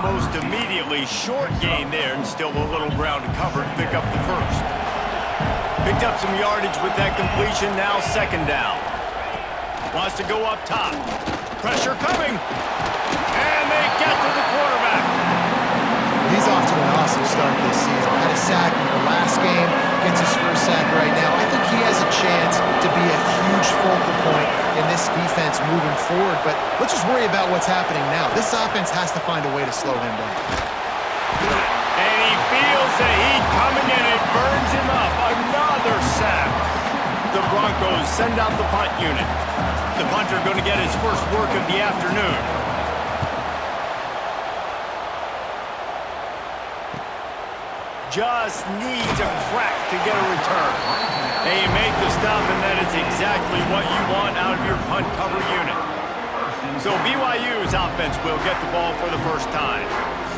almost immediately. Short gain there, and still a little ground to cover to pick up the first. Picked up some yardage with that completion, now second down. Wants to go up top. Pressure coming. And they get to the quarterback. He's off to an awesome start this season. Had a sack in the last game, gets his first sack right now. I think he has a chance to be a huge focal point in this defense moving forward, but let's just worry about what's happening now. This offense has to find a way to slow him down. And he feels the heat coming in. It burns him up. Another sack. The Broncos send out the punt unit. The punter going to get his first work of the afternoon. Just needs a crack to get a return. And you make the stop, and that is exactly what you want out of your punt cover unit. So BYU's offense will get the ball for the first time.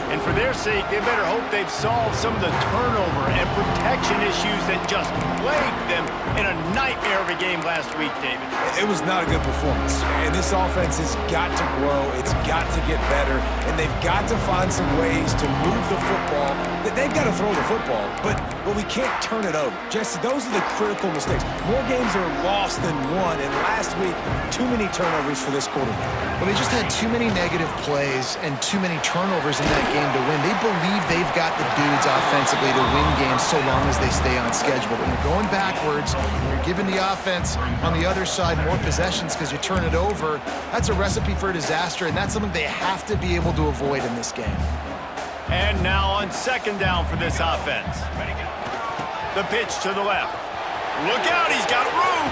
And for their sake, they better hope they've solved some of the turnover and protection issues that just plagued them in a nightmare of a game last week, David. It was not a good performance. And this offense has got to grow. It's got to get better. And they've got to find some ways to move the football. They've got to throw the football, but we can't turn it over. Jesse, those are the critical mistakes. More games are lost than won. And last week, too many turnovers for this quarterback. Well, they just had too many negative plays and too many turnovers in that game to win. They believe they've got the dudes offensively to win games so long as they stay on schedule. But when you're going backwards, and you're giving the offense on the other side more possessions because you turn it over, that's a recipe for disaster, and that's something they have to be able to avoid in this game. And now on second down for this offense. The pitch to the left. Look out, he's got room.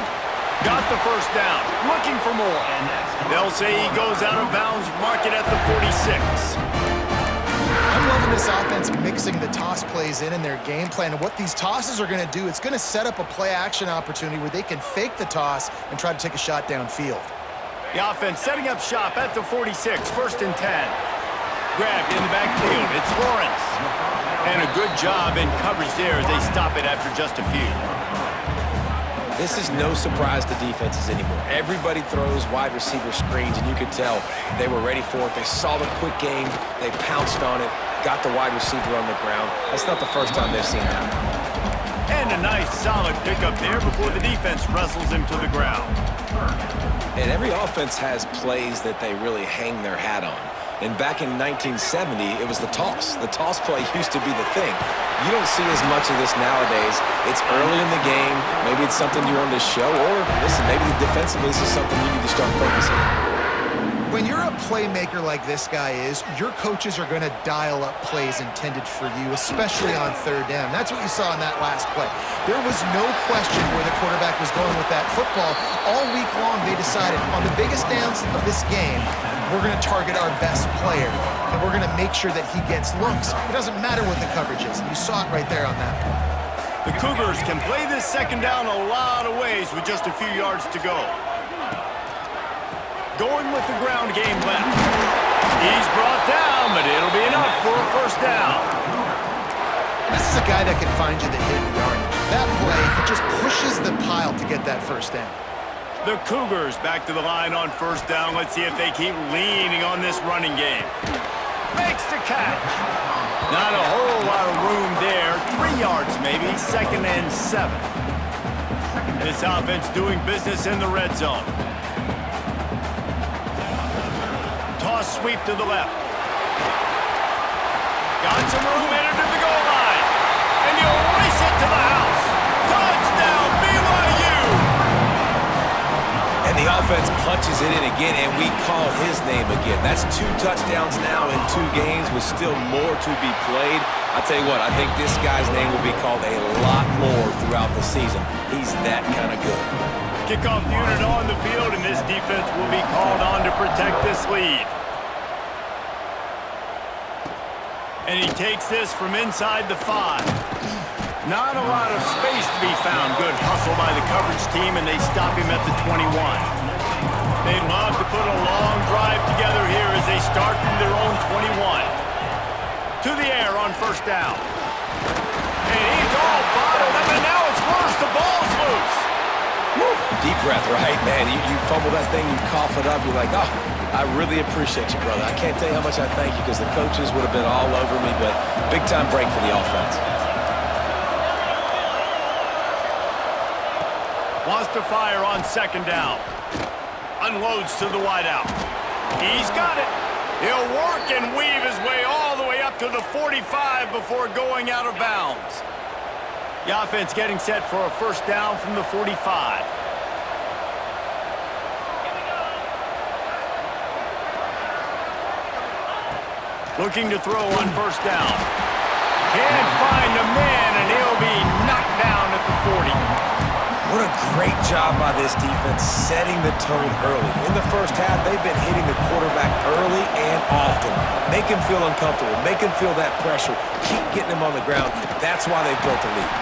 Got the first down. Looking for more. They'll say he goes out of bounds, mark it at the 46. I'm loving this offense mixing the toss plays in their game plan. And what these tosses are going to do, it's going to set up a play-action opportunity where they can fake the toss and try to take a shot downfield. The offense setting up shop at the 46, first and 10. Grabbed in the backfield. It's Lawrence. And a good job in coverage there as they stop it after just a few. This is no surprise to defenses anymore. Everybody throws wide receiver screens, and you could tell they were ready for it. They saw the quick game. They pounced on it, got the wide receiver on the ground. That's not the first time they've seen that. And a nice, solid pickup there before the defense wrestles him to the ground. And every offense has plays that they really hang their hat on. And back in 1970, it was the toss. The toss play used to be the thing. You don't see as much of this nowadays. It's early in the game. Maybe it's something you want to show. Or, listen, maybe defensively this is something you need to start focusing on. When you're a playmaker like this guy is, your coaches are going to dial up plays intended for you, especially on third down. That's what you saw in that last play. There was no question where the quarterback was going with that football. All week long, they decided on the biggest downs of this game, we're going to target our best player, and we're going to make sure that he gets looks. It doesn't matter what the coverage is, and you saw it right there on that play. The Cougars can play this second down a lot of ways with just a few yards to go. Going with the ground game left. He's brought down, but it'll be enough for a first down. This is a guy that can find you the hidden yardage. That play, he just pushes the pile to get that first down. The Cougars back to the line on first down. Let's see if they keep leaning on this running game. Makes the catch. Not a whole lot of room there. 3 yards maybe, second and 7. This offense doing business in the red zone. Toss sweep to the left. Got some room headed to the goal line. And you race it to the house. Touchdown, BYU! And the offense punches it in again, and we call his name again. That's 2 touchdowns now in 2 games with still more to be played. I tell you what, I think this guy's name will be called a lot more throughout the season. He's that kind of good. Kickoff unit on the field, and this defense will be called on to protect this lead. And he takes this from inside the 5. Not a lot of space to be found. Good hustle by the coverage team, and they stop him at the 21. They'd love to put a long drive together here as they start from their own 21. To the air on first down. And he's all bottled up, and now it's worse. The ball's loose. Deep breath, right, man? You fumble that thing, you cough it up, you're like, oh, I really appreciate you, brother. I can't tell you how much I thank you because the coaches would have been all over me, but big-time break for the offense. Wants to fire on second down. Unloads to the wideout. He's got it. He'll work and weave his way all the way up to the 45 before going out of bounds. The offense getting set for a first down from the 45. Looking to throw on first down. Can't find a man, and he'll be knocked down at the 40. What a great job by this defense setting the tone early. In the first half, they've been hitting the quarterback early and often. Make him feel uncomfortable. Make him feel that pressure. Keep getting him on the ground. That's why they've built a lead.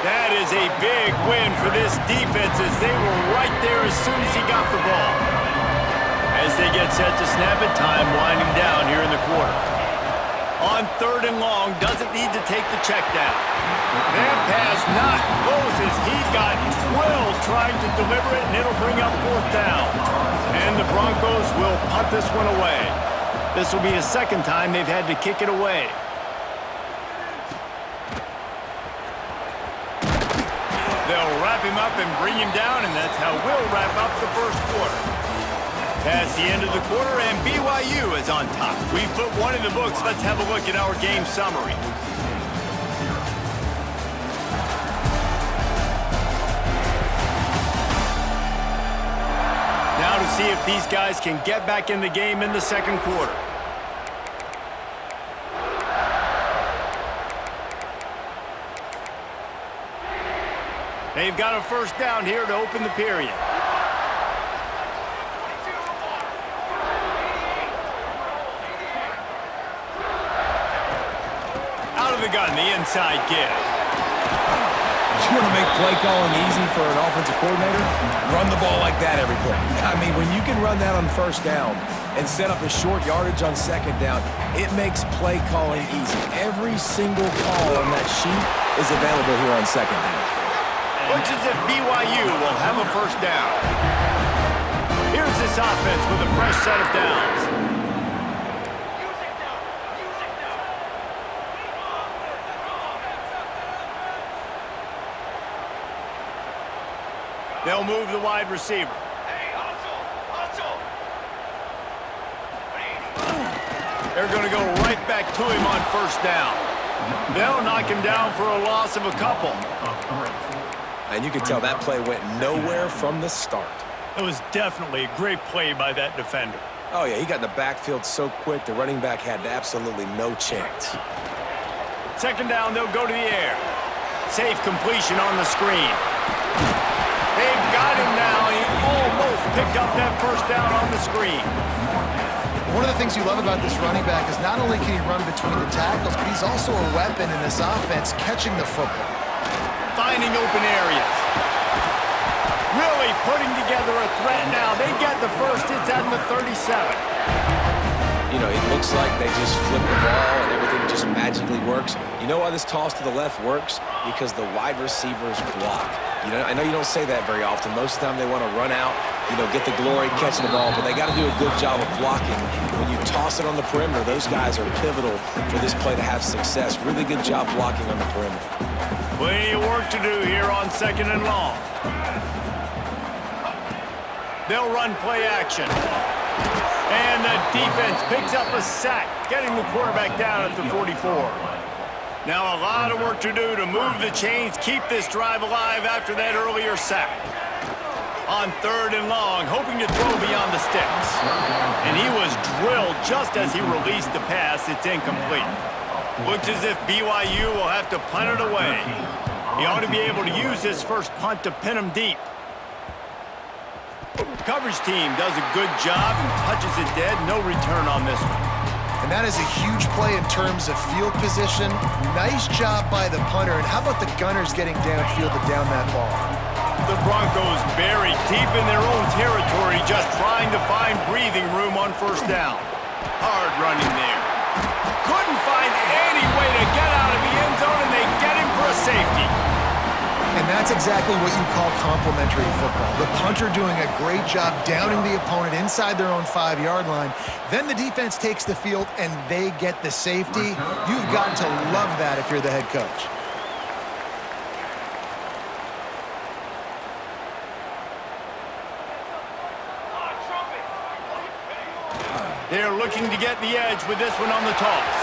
That is a big win for this defense as they were right there as soon as he got the ball. As they get set to snap it, time winding down here in the quarter. On third and long, doesn't need to take the check down. That pass not close as he got drilled trying to deliver it, and it'll bring up fourth down. And the Broncos will punt this one away. This will be the second time they've had to kick it away. They'll wrap him up and bring him down, and that's how we'll wrap up the first quarter. That's the end of the quarter, and BYU is on top. We've put one in the books. Let's have a look at our game summary. Now to see if these guys can get back in the game in the second quarter. They've got a first down here to open the period. Out of the gun, the inside give. You want to make play calling easy for an offensive coordinator? Run the ball like that every play. I mean, when you can run that on first down and set up a short yardage on second down, it makes play calling easy. Every single call on that sheet is available here on second down. Looks as if BYU will have a first down. Here's this offense with a fresh set of downs. They'll move the wide receiver. They're going to go right back to him on first down. They'll knock him down for a loss of a couple. And you can tell that play went nowhere from the start. It was definitely a great play by that defender. Oh, yeah, he got in the backfield so quick, the running back had absolutely no chance. Second down, they'll go to the air. Safe completion on the screen. They've got him now. He almost picked up that first down on the screen. One of the things you love about this running back is not only can he run between the tackles, but he's also a weapon in this offense catching the football. Finding open areas. Really putting together a threat now. They get the first. It's at the 37. You know, it looks like they just flip the ball and everything just magically works. You know why this toss to the left works? Because the wide receivers block. You know, I know you don't say that very often. Most of the time they want to run out, you know, get the glory, catch the ball, but they got to do a good job of blocking. When you toss it on the perimeter, those guys are pivotal for this play to have success. Really good job blocking on the perimeter. Plenty of work to do here on second and long. They'll run play action. And the defense picks up a sack, getting the quarterback down at the 44. Now a lot of work to do to move the chains, keep this drive alive after that earlier sack. On third and long, hoping to throw beyond the sticks. And he was drilled just as he released the pass. It's incomplete. Looks as if BYU will have to punt it away. He ought to be able to use this first punt to pin him deep. Coverage team does a good job and touches it dead. No return on this one. And that is a huge play in terms of field position. Nice job by the punter. And how about the Gunners getting downfield to down that ball? The Broncos buried deep in their own territory, just trying to find breathing room on first down. Hard running there. Couldn't find any way to get out of the end zone, and they get him for a safety. And that's That's exactly what you call complementary football. The punter doing a great job downing the opponent inside their own 5-yard line. Then the defense takes the field and they get the safety. You've got to love that if you're the head coach. They're looking to get the edge with this one on the toss.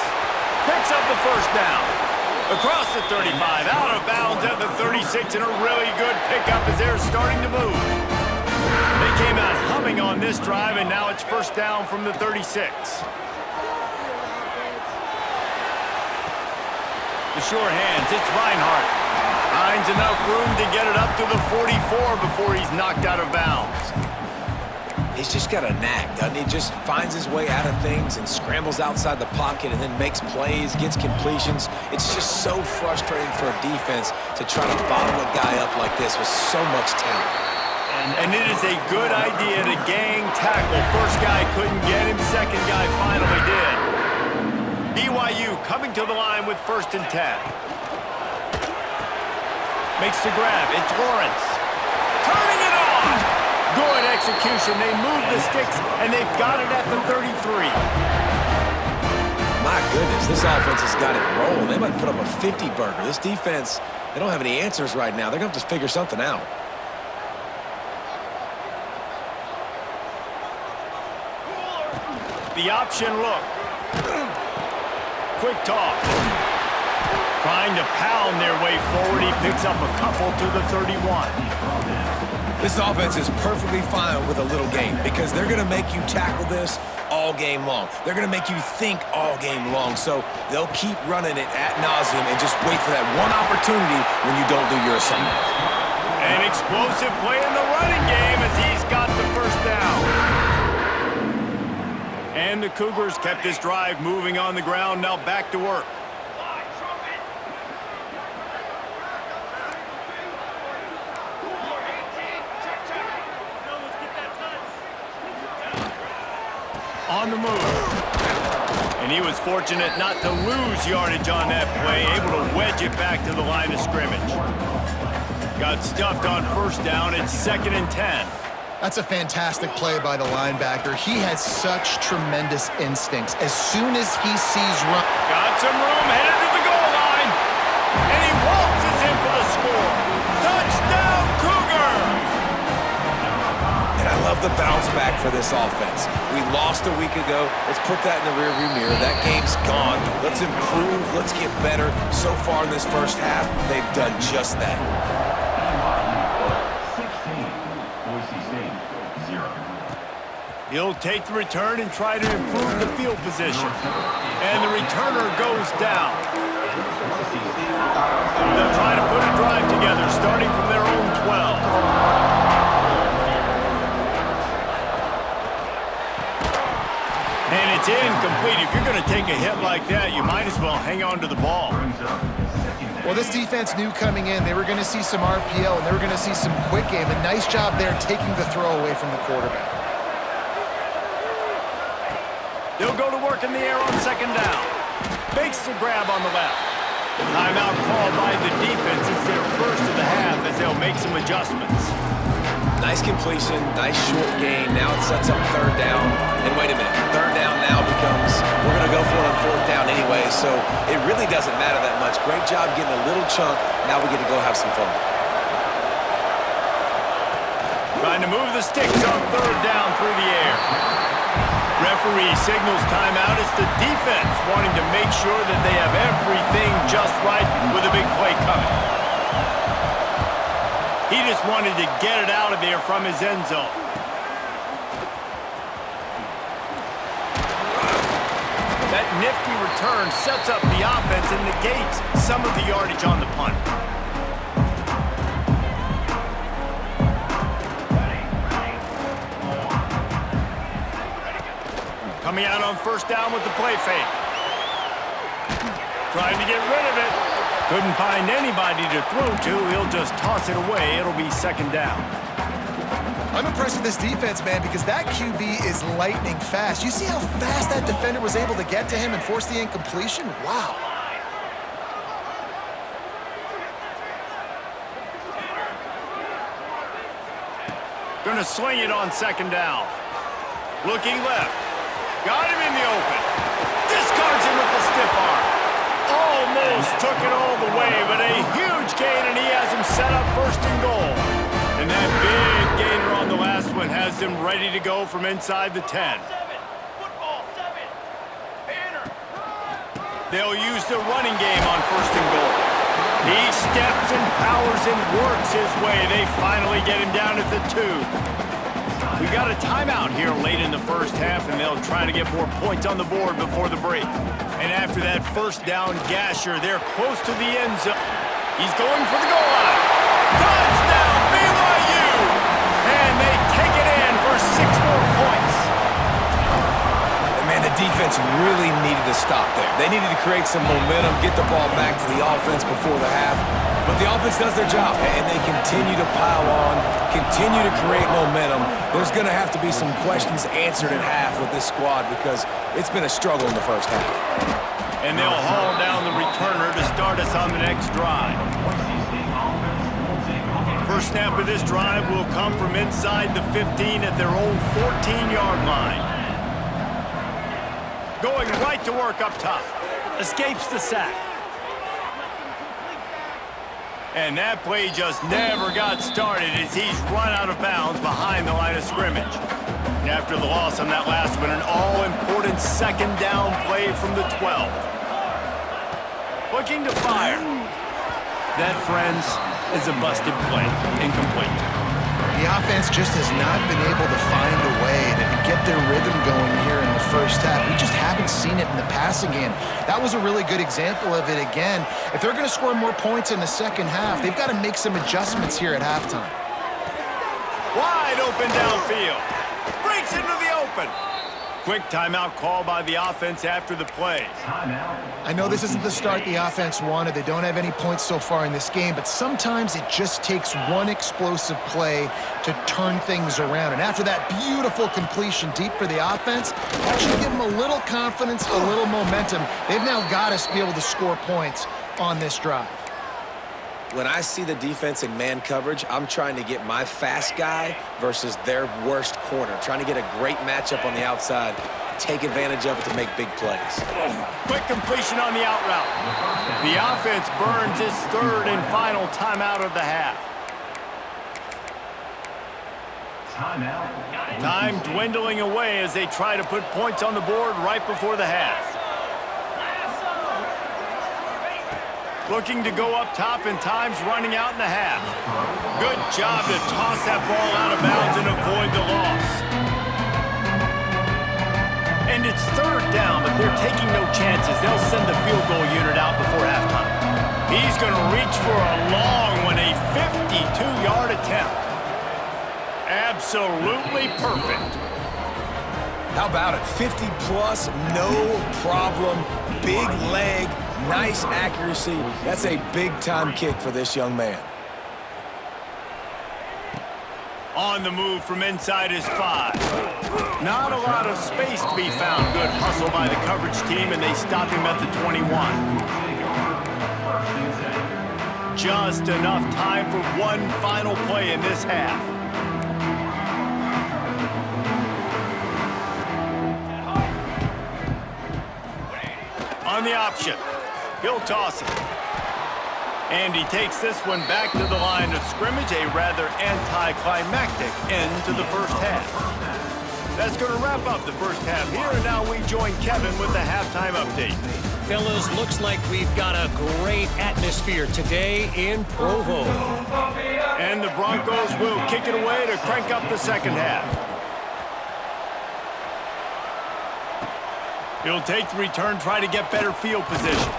Picks up the first down. Across the 35, out of bounds at the 36, and a really good pickup as they're starting to move. They came out humming on this drive, and now it's first down from the 36. The sure hands, it's Reinhardt. Finds enough room to get it up to the 44 before he's knocked out of bounds. He's just got a knack, doesn't he? Just finds his way out of things and scrambles outside the pocket and then makes plays, gets completions. It's just so frustrating for a defense to try to bottle a guy up like this with so much talent. And it is a good idea to gang tackle. First guy couldn't get him, second guy finally did. BYU coming to the line with 1st and 10. Makes the grab, it's Lawrence. Turning it on! Good execution. They move the sticks, and they've got it at the 33. My goodness, this offense has got it rolling. They might put up a 50-burger. This defense, they don't have any answers right now. They're going to have to figure something out. The option look. Quick toss. Trying to pound their way forward. He picks up a couple to the 31. This offense is perfectly fine with a little game because they're going to make you tackle this all game long. They're going to make you think all game long. So they'll keep running it ad nauseum and just wait for that one opportunity when you don't do your assignment. An explosive play in the running game as he's got the first down. And the Cougars kept this drive moving on the ground. Now back to work. On the move. And he was fortunate not to lose yardage on that play, able to wedge it back to the line of scrimmage. Got stuffed on first down. It's 2nd and 10. That's a fantastic play by the linebacker. He has such tremendous instincts. As soon as he sees run. Got some room, headed to the goal line. And he waltzes in for the score. Touchdown, Cougars! And I love the bounce back for this offense. We lost a week ago. Let's put that in the rearview mirror. That game's gone. Let's improve. Let's get better. So far in this first half, they've done just that. He'll take the return and try to improve the field position. And the returner goes down. They'll try to put a drive together, starting from their own 12. And it's incomplete. If you're going to take a hit like that, you might as well hang on to the ball. Well, this defense knew coming in they were going to see some RPO and they were going to see some quick game. A nice job there taking the throw away from the quarterback. They'll go to work in the air on 2nd down. Makes the grab on the left. Timeout called by the defense. It's their first of the half as they'll make some adjustments. Nice completion, nice short gain. Now it sets up 3rd down. And wait a minute, 3rd down now becomes, we're going to go for it on 4th down anyway, so it really doesn't matter that much. Great job getting a little chunk. Now we get to go have some fun. Trying to move the sticks on 3rd down through the air. Referee signals timeout. It's the defense wanting to make sure that they have everything just right with a big play coming. He just wanted to get it out of there from his end zone. That nifty return sets up the offense and negates some of the yardage on the punt. Coming out on 1st down with the play fake. Trying to get rid of it. Couldn't find anybody to throw to. He'll just toss it away. It'll be 2nd down. I'm impressed with this defense, man, because that QB is lightning fast. You see how fast that defender was able to get to him and force the incompletion? Wow. Going to sling it on second down. Looking left. Got him in the open. Discards him with the stiff arm. Almost took it all the way, but a huge gain, and he has him set up first and goal. And that big gainer on the last one has him ready to go from inside the 10. They'll use the running game on first and goal. He steps and powers and works his way. They finally get him down at the 2. We've got a timeout here late in the first half, and they'll try to get more points on the board before the break. And after that first down gasher, they're close to the end zone. He's going for the goal line. Touchdown, BYU! And they take it in for 6 more points. And man, the defense really needed to stop there. They needed to create some momentum, get the ball back to the offense before the half. But the offense does their job, and they continue to pile on, continue to create momentum. There's going to have to be some questions answered at half with this squad because it's been a struggle in the first half. And they'll haul down the returner to start us on the next drive. First snap of this drive will come from inside the 15 at their own 14-yard line. Going right to work up top. Escapes the sack. And that play just never got started as he's run out of bounds behind the line of scrimmage. And after the loss on that last one, an all-important second down play from the 12. Looking to fire. That, friends, is a busted play. Incomplete. The offense just has not been able to find a way to get their rhythm going here in the first half. We just haven't seen it in the passing game. That was a really good example of it again. If they're going to score more points in the second half, they've got to make some adjustments here at halftime. Wide open downfield. Breaks into the open. Quick timeout call by the offense after the play. I know this isn't the start the offense wanted. They don't have any points so far in this game, but sometimes it just takes one explosive play to turn things around. And after that beautiful completion deep for the offense, that should give them a little confidence, a little momentum. They've now got us to be able to score points on this drive. When I see the defense in man coverage, I'm trying to get my fast guy versus their worst corner, trying to get a great matchup on the outside, take advantage of it to make big plays. Quick completion on the out route. The offense burns its third and final timeout of the half. Time dwindling away as they try to put points on the board right before the half. Looking to go up top, and time's running out in the half. Good job to toss that ball out of bounds and avoid the loss. And it's third down, but they're taking no chances. They'll send the field goal unit out before halftime. He's going to reach for a long one, a 52-yard attempt. Absolutely perfect. How about it? 50-plus, no problem, big leg, nice accuracy. That's a big-time kick for this young man. On the move from inside his 5. Not a lot of space to be found. Good hustle by the coverage team, and they stop him at the 21. Just enough time for one final play in this half. On the option. He'll toss it. And he takes this one back to the line of scrimmage, a rather anticlimactic end to the first half. That's going to wrap up the first half here, and now we join Kevin with the halftime update. Fellas, looks like we've got a great atmosphere today in Provo. And the Broncos will kick it away to crank up the second half. He'll take the return, try to get better field position.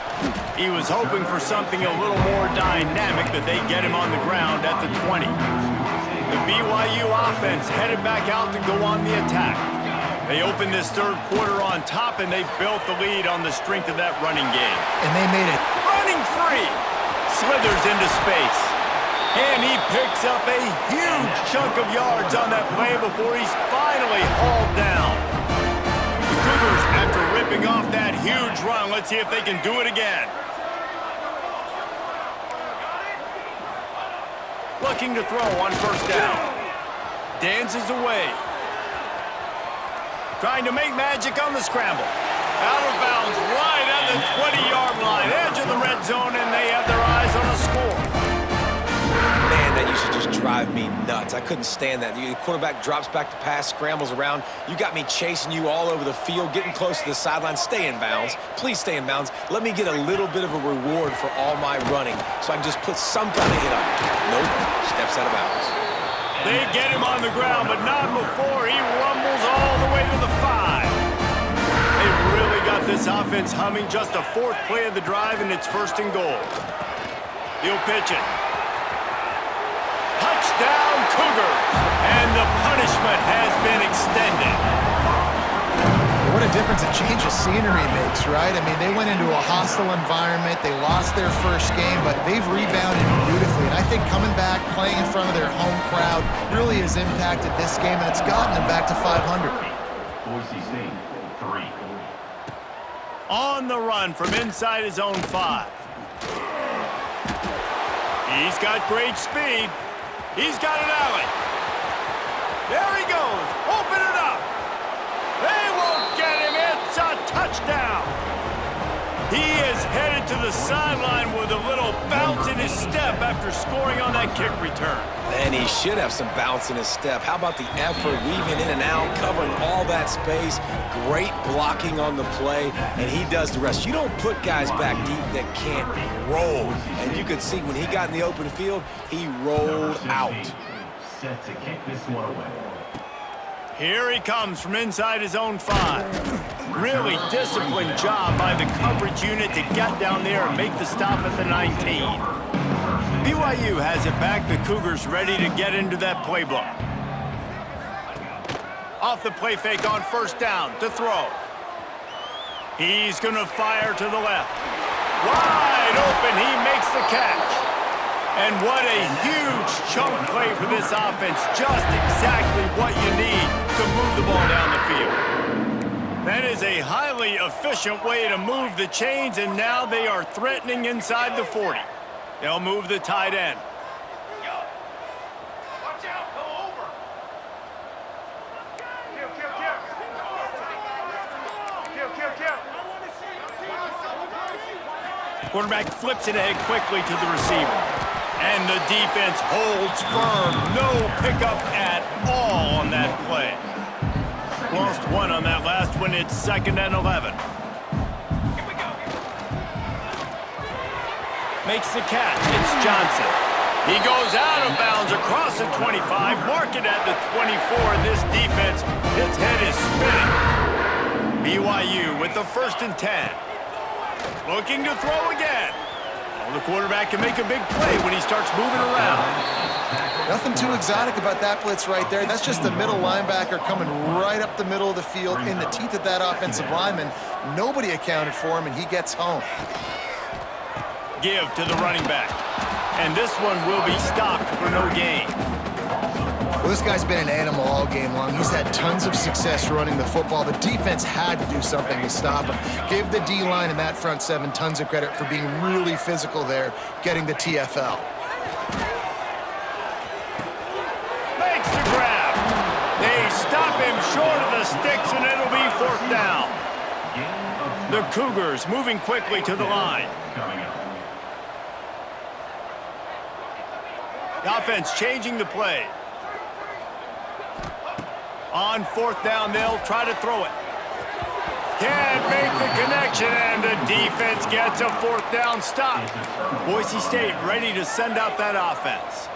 He was hoping for something a little more dynamic, but they get him on the ground at the 20. The BYU offense headed back out to go on the attack. They opened this third quarter on top, and they built the lead on the strength of that running game. And they made it. Running free. Slithers into space. And he picks up a huge chunk of yards on that play before he's finally hauled down. The Cougars, after ripping off that huge run, let's see if they can do it again. Looking to throw on first down. dances away. Trying to make magic on the scramble. Out of bounds, right at the 20-yard line, edge of the red zone, and they have their eyes on a score. Man, that used to just drive me nuts. I couldn't stand that. The quarterback drops back to pass, scrambles around. You got me chasing you all over the field, getting close to the sideline. Stay in bounds. Please stay in bounds. Let me get a little bit of a reward for all my running so I can just put some kind of hit on you. Nope, steps out of bounds. They get him on the ground, but not before he rumbles all the way to the 5. They've really got this offense humming. Just a 4th play of the drive, and it's 1st and goal. He'll pitch it. Touchdown, Cougars! And the punishment has been extended. What a difference a change of scenery makes, right? I mean, they went into a hostile environment. They lost their first game, but they've rebounded beautifully. And I think coming back, playing in front of their home crowd really has impacted this game, and it's gotten them back to 500. Boise State, 3. On the run from inside his own 5. He's got great speed. He's got an alley. There he goes. Open it up. They won't get him. It's a touchdown. He is headed to the sideline with a little bounce in his step after scoring on that kick return. And he should have some bounce in his step. How about the effort, weaving in and out, covering all that space. Great blocking on the play, and he does the rest. You don't put guys back deep that can't roll. And you could see when he got in the open field, he rolled out. Set to kick this one away. Here he comes from inside his own 5. Really disciplined job by the coverage unit to get down there and make the stop at the 19. BYU has it back. The Cougars ready to get into that playbook. Off the play fake on 1st down to throw. He's going to fire to the left. Wide open, he makes the catch. And what a huge chunk play for this offense. Just exactly what you need to move the ball down the field. That is a highly efficient way to move the chains, and now they are threatening inside the 40. They'll move the tight end. Watch out, go over. Kill. Quarterback flips it ahead quickly to the receiver. And the defense holds firm. No pickup at all on that play. Lost 1 on that last one. It's 2nd and 11. Here we go. Makes the catch. It's Johnson. He goes out of bounds across the 25. Mark it at the 24. And this defense, its head is spinning. BYU with the 1st and 10. Looking to throw again. The quarterback can make a big play when he starts moving around. Nothing too exotic about that blitz right there. That's just the middle linebacker coming right up the middle of the field in the teeth of that offensive lineman. Nobody accounted for him, and he gets home. Give to the running back. And this one will be stopped for no gain. Well, this guy's been an animal all game long. He's had tons of success running the football. The defense had to do something to stop him. Give the D-line and that front 7 tons of credit for being really physical there, getting the TFL. Makes the grab. They stop him short of the sticks, and it'll be 4th down. The Cougars moving quickly to the line. The offense changing the play. On 4th down, they'll try to throw it. Can't make the connection, and the defense gets a 4th down stop. Boise State ready to send out that offense.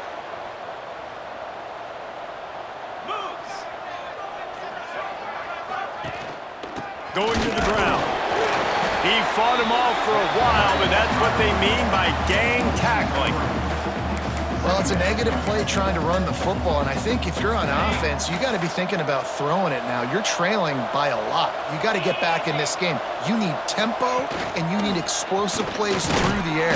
Going to the ground. He fought him off for a while, but that's what they mean by gang tackling. Well, it's a negative play trying to run the football, and I think if you're on offense, you got to be thinking about throwing it now. You're trailing by a lot. You got to get back in this game. You need tempo, and you need explosive plays through the air.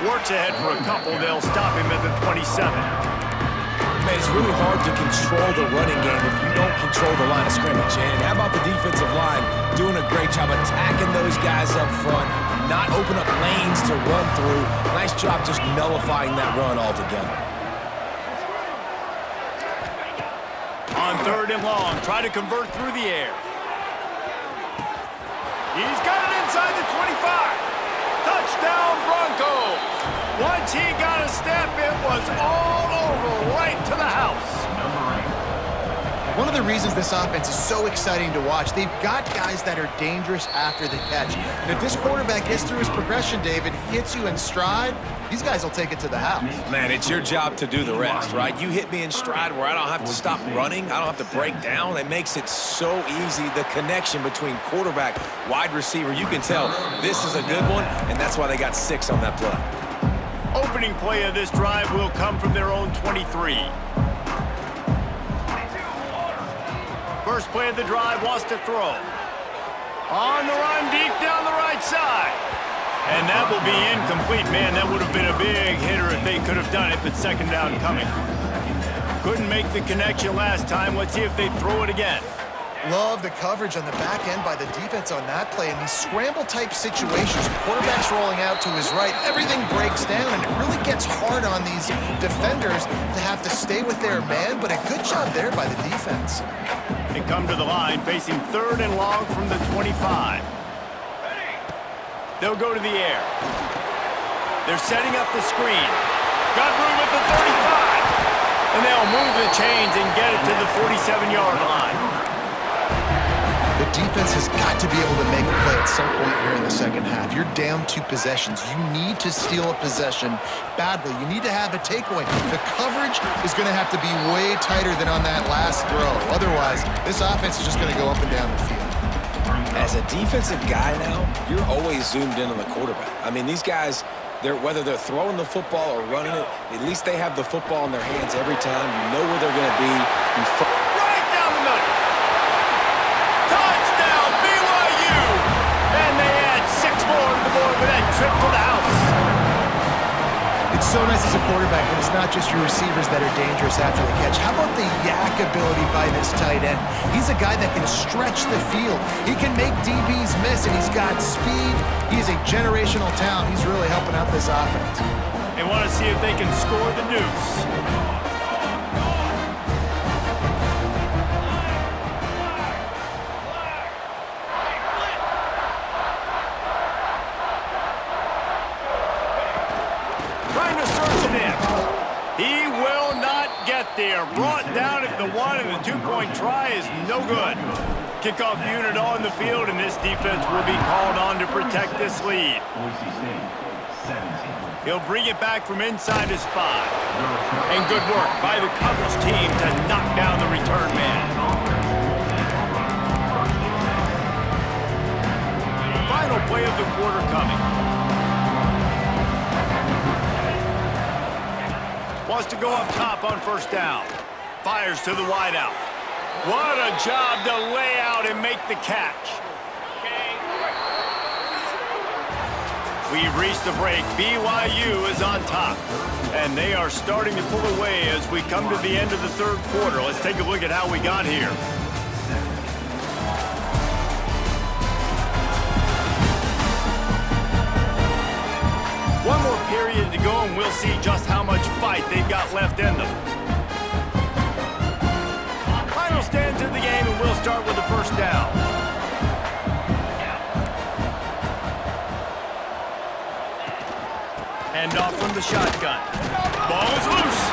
Works ahead for a couple. They'll stop him at the 27. Man, it's really hard to control the running game if you don't control the line of scrimmage. And how about the defensive line doing a great job attacking those guys up front, not open up lanes to run through. Nice job just nullifying that run altogether. 3rd and long. Try to convert through the air. He's got it inside the 25. Touchdown Broncos. Once he got a step, it was all over right to the house. One of the reasons this offense is so exciting to watch, they've got guys that are dangerous after the catch. And if this quarterback gets through his progression, David, hits you in stride, these guys will take it to the house. Man, it's your job to do the rest, right? You hit me in stride where I don't have to stop running. I don't have to break down. It makes it so easy. The connection between quarterback, wide receiver, you can tell this is a good one, and that's why they got 6 on that play. Opening play of this drive will come from their own 23. First play of the drive, wants to throw. On the run, deep down the right side. And that will be incomplete. Man, that would have been a big hitter if they could have done it, but 2nd down coming. Couldn't make the connection last time. Let's see if they throw it again. Love the coverage on the back end by the defense on that play. In these scramble-type situations, quarterback's rolling out to his right, everything breaks down, and it really gets hard on these defenders to have to stay with their man, but a good job there by the defense. They come to the line, facing 3rd and long from the 25. They'll go to the air. They're setting up the screen. Got room at the 35. And they'll move the chains and get it to the 47-yard line. The defense has got to be able to make a play at some point here in the 2nd half. You're down 2 possessions. You need to steal a possession badly. You need to have a takeaway. The coverage is going to have to be way tighter than on that last throw. Otherwise, this offense is just going to go up and down the field. As a defensive guy now, you're always zoomed in on the quarterback. I mean, these guys, whether they're throwing the football or running it, at least they have the football in their hands every time. You know where they're going to be. Right down the middle. Touchdown, BYU! And they add 6 more to the board with that trip to the house. It's so nice as a quarterback when it's not just your receivers that are dangerous after the catch. How about the yak ability by this tight end? He's a guy that can stretch the field. He can make DBs miss, and he's got speed. He's a generational talent. He's really helping out this offense. They want to see if they can score the deuce. Trying to search it in. He will not get there. Brought down at the 1, and the 2-point try is no good. Kickoff unit on the field, and this defense will be called on to protect this lead. Boise State, 17. He'll bring it back from inside his 5. And good work by the coverage team to knock down the return man. Final play of the quarter coming. Wants to go up top on 1st down. Fires to the wideout. What a job to lay out and make the catch. We've reached the break. BYU is on top. And they are starting to pull away as we come to the end of the 3rd quarter. Let's take a look at how we got here. One more period to go, and we'll see just how much fight they've got left in them. Final stands in the game, and we'll start with the 1st down. Hand off from the shotgun. Ball is loose.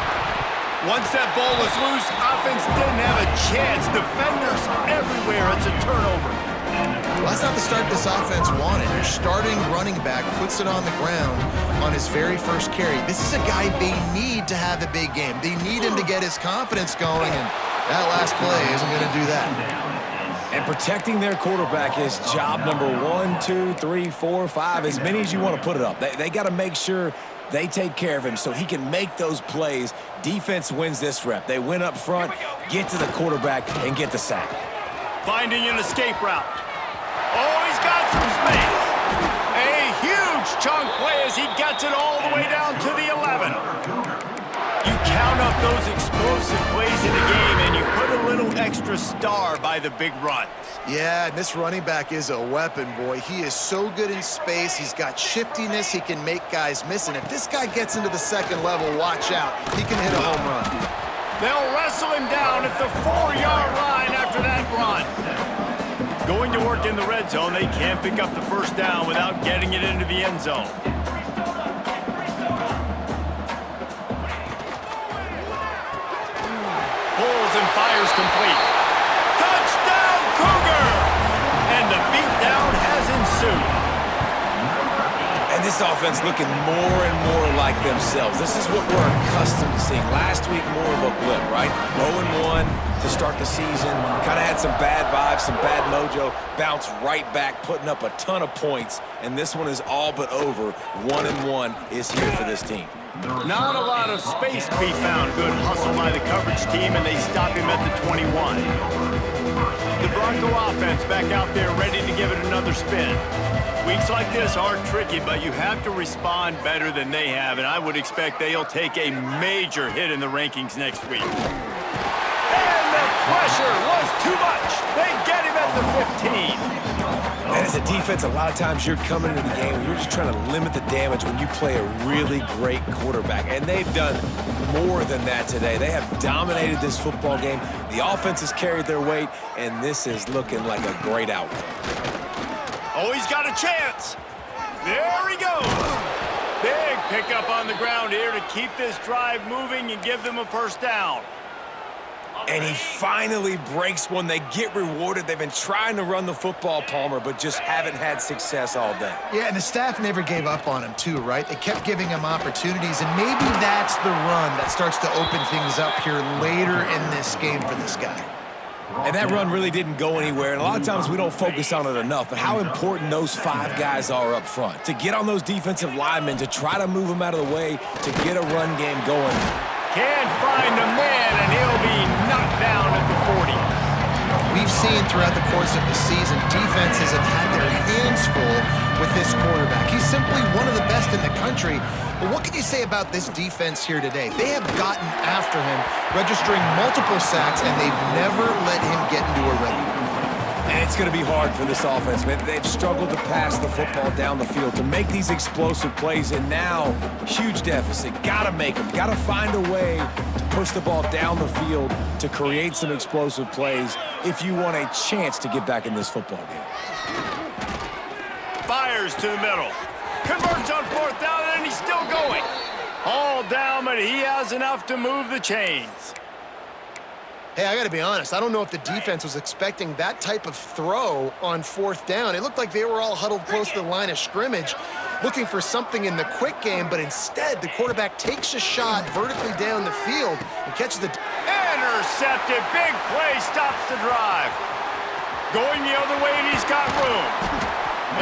Once that ball was loose, offense didn't have a chance. Defenders everywhere. It's a turnover. Well, that's not the start this offense wanted. Your starting running back puts it on the ground on his very first carry. This is a guy they need to have a big game. They need him to get his confidence going, and that last play isn't going to do that. And protecting their quarterback is job number 1, 2, 3, 4, 5, as many as you want to put it up. They got to make sure they take care of him so he can make those plays. Defense wins this rep. They win up front, get to the quarterback, and get the sack. Finding an escape route. Oh, he's got some space. A huge chunk play as he gets it all the way down to the 11. You count up those explosive plays in the game, and you put a little extra star by the big runs. Yeah, and this running back is a weapon, boy. He is so good in space. He's got shiftiness. He can make guys miss. And if this guy gets into the 2nd level, watch out. He can hit a home run. They'll wrestle him down at the 4-yard line after that run. Going to work in the red zone, they can't pick up the first down without getting it into the end zone. Pulls and fires complete. Touchdown, Cougar! And the beatdown has ensued. And this offense looking more and more like themselves. This is what we're accustomed to seeing. Last week, more of a blip, right? 0-1 to start the season. Kind of had some bad vibes, some bad mojo. Bounced right back, putting up a ton of points. And this one is all but over. 1-1 is here for this team. Not a lot of space to be found. Good hustle by the coverage team, and they stop him at the 21. The Bronco offense back out there ready to give it another spin. Weeks like this are tricky, but you have to respond better than they have, and I would expect they'll take a major hit in the rankings next week. And the pressure was too much. They get him at the 15. And as a defense, a lot of times you're coming into the game and you're just trying to limit the damage when you play a really great quarterback. And they've done more than that today. They have dominated this football game. The offense has carried their weight, and this is looking like a great outcome. Oh, he's got a chance. There he goes. Big pickup on the ground here to keep this drive moving and give them a first down. And he finally breaks one. They get rewarded. They've been trying to run the football, Palmer, but just haven't had success all day. Yeah, and the staff never gave up on him, too, right? They kept giving him opportunities, and maybe that's the run that starts to open things up here later in this game for this guy. And that run really didn't go anywhere, and a lot of times we don't focus on it enough, but how important those 5 guys are up front. To get on those defensive linemen, to try to move them out of the way, to get a run game going. Can't find a man, and he'll be knocked down at the 40. We've seen throughout the course of the season, defenses have had their hands full with this quarterback. He's simply one of the best in the country. But what can you say about this defense here today? They have gotten after him, registering multiple sacks, and they've never let him get into a rhythm. And it's going to be hard for this offense, man. They've struggled to pass the football down the field, to make these explosive plays, and now, huge deficit. Got to make them. Got to find a way to push the ball down the field to create some explosive plays if you want a chance to get back in this football game. Fires to the middle. Converts on 4th down, and he's still going. All down, but he has enough to move the chains. Hey, I got to be honest. I don't know if the defense was expecting that type of throw on 4th down. It looked like they were all huddled close to the line of scrimmage, looking for something in the quick game, but instead the quarterback takes a shot vertically down the field and catches the... Intercepted. Big play stops the drive. Going the other way, and he's got room.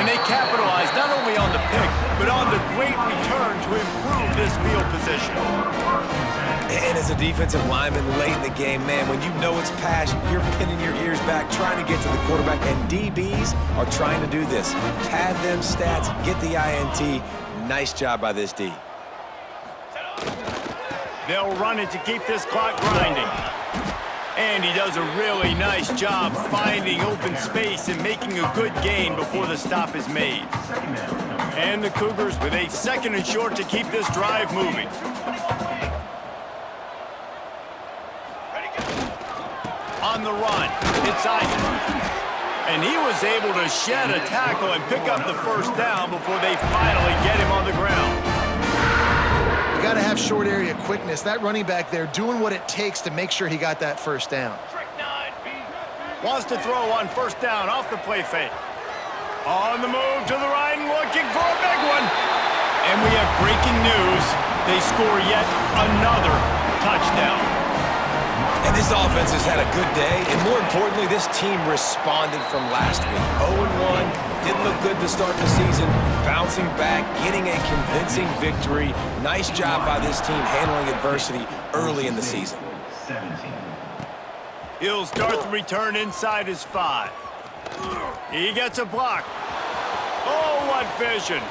And they capitalize not only on the pick, but on the great return to improve this field position. And as a defensive lineman late in the game, man, when you know it's pass, you're pinning your ears back, trying to get to the quarterback, and DBs are trying to do this. Pad them stats, get the INT. Nice job by this D. They'll run it to keep this clock grinding. And he does a really nice job finding open space and making a good gain before the stop is made. And the Cougars with a 2nd and short to keep this drive moving. On the run, it's Isaac. And he was able to shed a tackle and pick up the first down before they finally get him on the ground. You got to have short area quickness. That running back there doing what it takes to make sure he got that first down. Wants to throw on 1st down off the play fake. On the move to the right and looking for a big one. And we have breaking news. They score yet another touchdown. And this offense has had a good day, and more importantly, this team responded from last week. 0-1, didn't look good to start the season, bouncing back, getting a convincing victory. Nice job by this team handling adversity early in the season. He'll start the return inside his 5. He gets a block. Oh, what vision.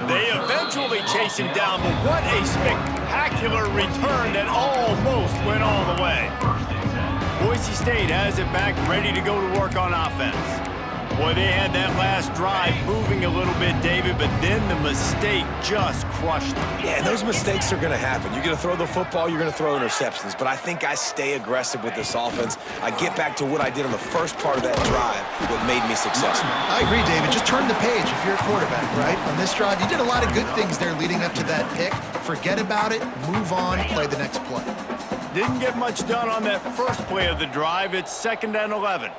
They eventually chase him down, but what a spectacular return that almost went all the way. Boise State has it back, ready to go to work on offense. Boy, they had that last drive moving a little bit, David, but then the mistake just crushed them. Yeah, and those mistakes are going to happen. You're going to throw the football, you're going to throw interceptions. But I think I stay aggressive with this offense. I get back to what I did on the first part of that drive that made me successful. I agree, David. Just turn the page if you're a quarterback, right? On this drive, you did a lot of good things there leading up to that pick. Forget about it, move on, play the next play. Didn't get much done on that first play of the drive. It's 2nd and 11.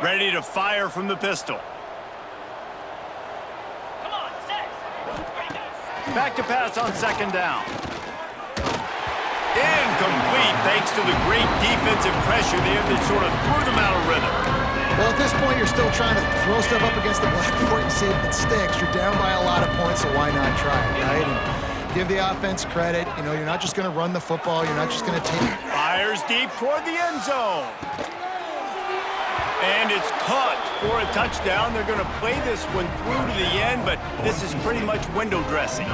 Ready to fire from the pistol. Back to pass on 2nd down. Incomplete thanks to the great defensive pressure there that sort of threw them out of rhythm. Well, at this point, you're still trying to throw stuff up against the blackboard and see if it sticks. You're down by a lot of points, so why not try it, right? And give the offense credit. You know, you're not just going to run the football. You're not just going to take it. Fires deep toward the end zone. And it's caught for a touchdown. They're going to play this one through to the end, but this is pretty much window dressing.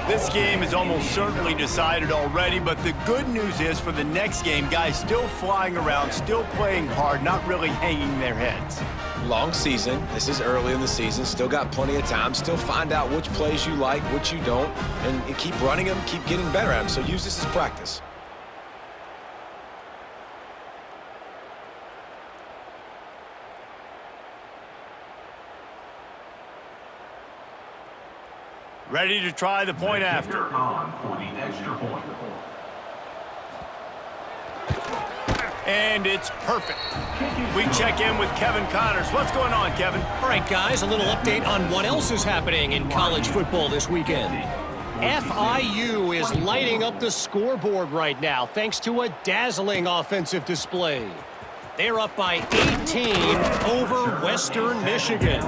This game is almost certainly decided already, but the good news is for the next game, guys still flying around, still playing hard, not really hanging their heads. Long season. This is early in the season. Still got plenty of time. Still find out which plays you like, which you don't, and keep running them, keep getting better at them. So use this as practice. Ready to try the point after. On for the extra point. And it's perfect. We check in with Kevin Connors. What's going on, Kevin? All right, guys, a little update on what else is happening in college football this weekend. FIU is lighting up the scoreboard right now thanks to a dazzling offensive display. They're up by 18 over Western Michigan.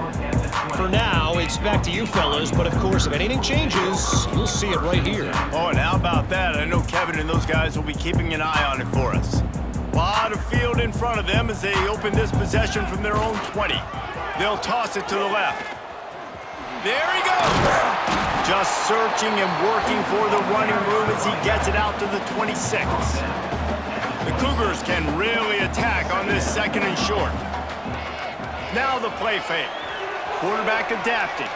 For now, it's back to you fellas, but of course, if anything changes, you'll see it right here. Oh, and how about that? I know Kevin and those guys will be keeping an eye on it for us. A lot of field in front of them as they open this possession from their own 20. They'll toss it to the left. There he goes! Just searching and working for the running room as he gets it out to the 26. The Cougars can really attack on this 2nd and short. Now the play fake. Quarterback adapting.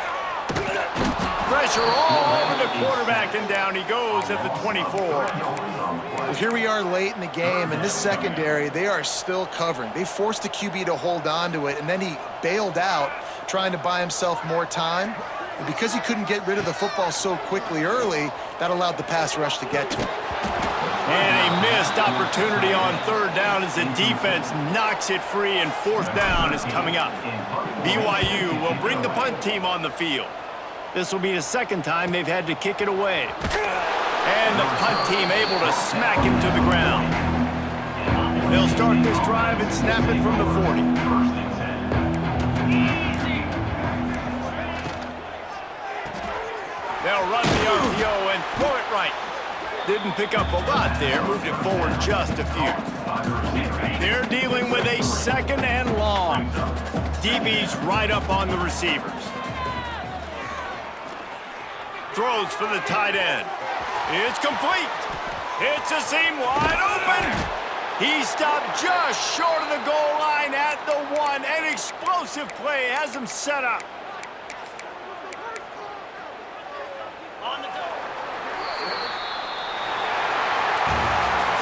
Pressure all over the quarterback, and down he goes at the 24. Well, here we are late in the game, and this secondary, they are still covering. They forced the QB to hold on to it, and then he bailed out, trying to buy himself more time. And because he couldn't get rid of the football so quickly early, that allowed the pass rush to get to him. And a missed opportunity on 3rd down as the defense knocks it free, and 4th down is coming up. BYU will bring the punt team on the field. This will be the 2nd time they've had to kick it away. And the punt team able to smack him to the ground. They'll start this drive and snap it from the 40. They'll run the RPO and throw it right. Didn't pick up a lot there, moved it forward just a few. They're dealing with a 2nd and long. DB's right up on the receivers. Throws for the tight end. It's complete. It's a seam wide open. He stopped just short of the goal line at the 1. An explosive play has him set up.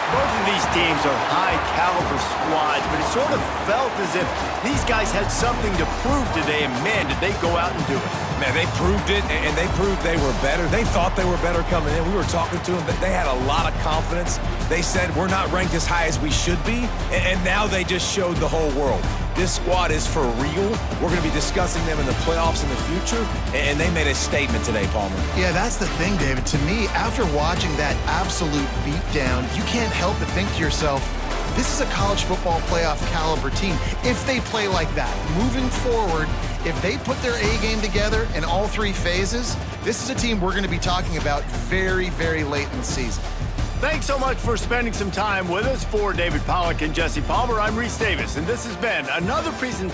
Both of these teams are high-caliber squads, but it sort of felt as if these guys had something to prove today, and man, did they go out and do it. Man, they proved it, and they proved they were better. They thought they were better coming in. We were talking to them, but they had a lot of confidence. They said, we're not ranked as high as we should be, and now they just showed the whole world. This squad is for real. We're going to be discussing them in the playoffs in the future, and they made a statement today, Palmer. Yeah, that's the thing, David. To me, after watching that absolute beatdown, you can't help but think to yourself, this is a college football playoff caliber team. If they play like that, moving forward, if they put their A game together in all 3 phases, this is a team we're going to be talking about very, very late in the season. Thanks so much for spending some time with us. For David Pollack and Jesse Palmer, I'm Reese Davis, and this has been another presentation